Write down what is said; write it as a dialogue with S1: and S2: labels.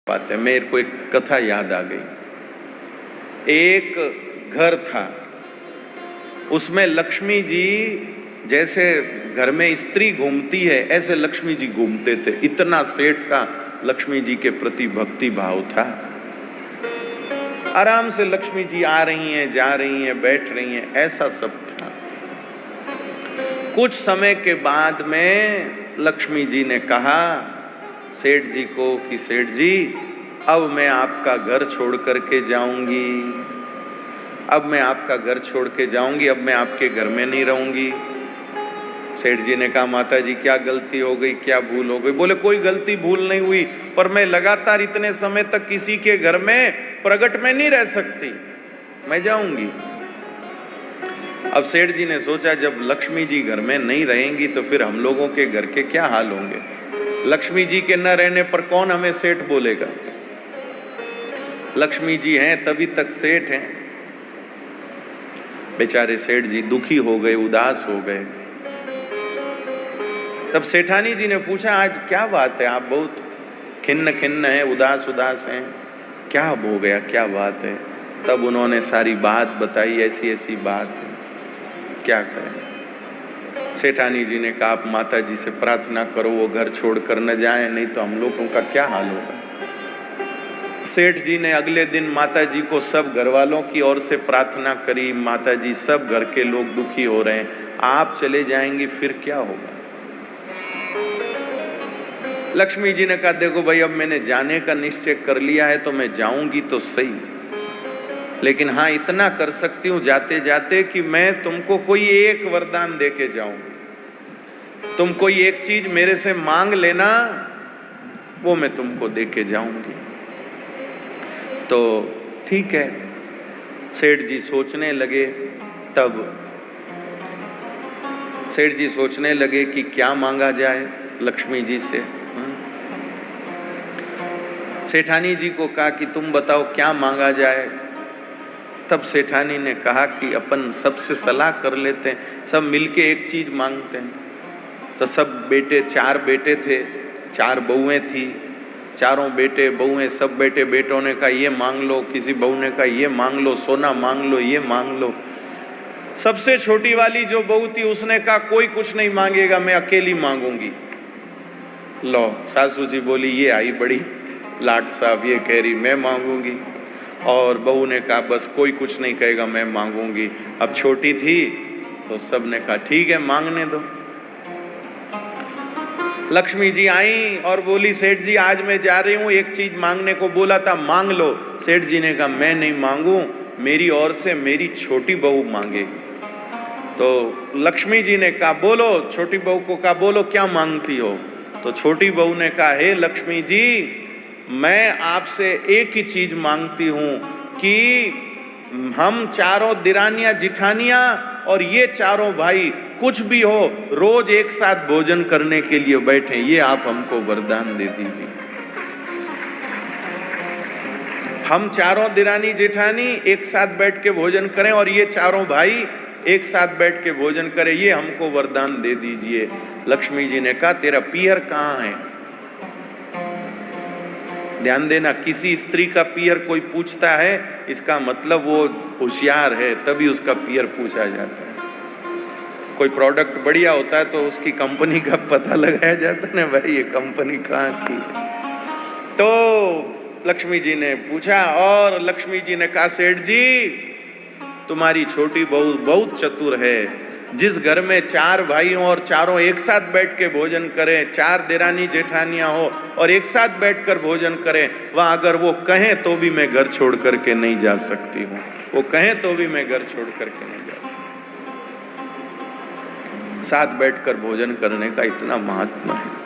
S1: बात है, मेरे को एक कथा याद आ गई। एक घर था, उसमें लक्ष्मी जी जैसे घर में स्त्री घूमती है ऐसे लक्ष्मी जी घूमते थे। इतना सेठ का लक्ष्मी जी के प्रति भक्ति भाव था। आराम से लक्ष्मी जी आ रही हैं, जा रही हैं, बैठ रही हैं, ऐसा सब था। कुछ समय के बाद में लक्ष्मी जी ने कहा सेठ जी को कि सेठ जी, अब मैं आपका घर छोड़ करके जाऊंगी, अब मैं आपका घर छोड़ के जाऊंगी, अब मैं आपके घर में नहीं रहूंगी। सेठ जी ने कहा माता जी क्या गलती हो गई, क्या भूल हो गई? बोले कोई गलती भूल नहीं हुई, पर मैं लगातार इतने समय तक किसी के घर में प्रगट में नहीं रह सकती, मैं जाऊंगी। अब सेठ जी ने सोचा जब लक्ष्मी जी घर में नहीं रहेंगी तो फिर हम लोगों के घर के क्या हाल होंगे। लक्ष्मी जी के न रहने पर कौन हमें सेठ बोलेगा? लक्ष्मी जी हैं तभी तक सेठ हैं। बेचारे सेठ जी दुखी हो गए, उदास हो गए। तब सेठानी जी ने पूछा आज क्या बात है, आप बहुत खिन्न खिन्न हैं, उदास उदास हैं, क्या हो गया, क्या बात है? तब उन्होंने सारी बात बताई, ऐसी ऐसी बात है, क्या करें। सेठानी जी ने कहा आप माता जी से प्रार्थना करो वो घर छोड़कर न जाएं, नहीं तो हम लोगों का क्या हाल होगा। सेठ जी ने अगले दिन माता जी को सब घर वालों की ओर से प्रार्थना करी, माता जी सब घर के लोग दुखी हो रहे हैं, आप चले जाएंगे फिर क्या होगा। लक्ष्मी जी ने कहा देखो भाई अब मैंने जाने का निश्चय कर लिया है तो मैं जाऊंगी तो सही, लेकिन हाँ इतना कर सकती हूँ जाते जाते कि मैं तुमको कोई एक वरदान दे के जाऊंगी, तुम कोई एक चीज मेरे से मांग लेना, वो मैं तुमको दे के जाऊंगी। तो ठीक है, सेठ जी सोचने लगे। तब सेठ जी सोचने लगे कि क्या मांगा जाए लक्ष्मी जी से। सेठानी जी को कहा कि तुम बताओ क्या मांगा जाए। तब सेठानी ने कहा कि अपन सबसे सलाह कर लेते हैं, सब मिलके एक चीज मांगते हैं। तो सब बेटे, 4 बेटे थे, 4 बहुएं थी, चारों बेटे बहुएं, सब बेटे बेटों ने कहा ये मांग लो, किसी बहू ने कहा ये मांग लो, सोना मांग लो, ये मांग लो। सबसे छोटी वाली जो बहू थी उसने कहा कोई कुछ नहीं मांगेगा, मैं अकेली मांगूंगी। लो सासू जी बोली ये आई बड़ी लाट साहब, ये कह रही मैं मांगूंगी। और बहू ने कहा बस कोई कुछ नहीं कहेगा, मैं मांगूंगी। अब छोटी थी तो सब ने कहा ठीक है मांगने दो। लक्ष्मी जी आई और बोली सेठ जी आज मैं जा रही हूँ, एक चीज मांगने को बोला था, मांग लो। सेठ जी ने कहा मैं नहीं मांगू, मेरी ओर से मेरी छोटी बहू मांगेगी। तो लक्ष्मी जी ने कहा बोलो, छोटी बहू को कहा बोलो क्या मांगती हो। तो छोटी बहू ने कहा हे लक्ष्मी जी, मैं आपसे एक ही चीज मांगती हूँ कि हम चारों दिरानियां जिठानियां और ये चारों भाई कुछ भी हो रोज एक साथ भोजन करने के लिए बैठे, ये आप हमको वरदान दे दीजिए। हम चारों दिरानी जेठानी एक साथ बैठ के भोजन करें और ये चारों भाई एक साथ बैठ के भोजन करें, ये हमको वरदान दे दीजिए। लक्ष्मी जी ने कहा तेरा पीहर कहाँ है? ध्यान देना, किसी स्त्री का पीहर कोई पूछता है इसका मतलब वो होशियार है, तभी उसका पीहर पूछा जाता है। कोई प्रोडक्ट बढ़िया होता है तो उसकी कंपनी का पता लगाया जाता है ना, भाई ये कंपनी कहाँ की है। तो लक्ष्मी जी ने पूछा और लक्ष्मी जी ने कहा सेठ जी तुम्हारी छोटी बहू बहुत चतुर है, जिस घर में 4 भाई हो और चारों एक साथ बैठ के भोजन करें, 4 देरानी जेठानियां हो और एक साथ बैठकर भोजन करें, वहां अगर वो कहें तो भी मैं घर छोड़ करके नहीं जा सकती हूँ, वो कहें तो भी मैं घर छोड़ करके नहीं जा सकती। साथ बैठकर भोजन करने का इतना महत्व है।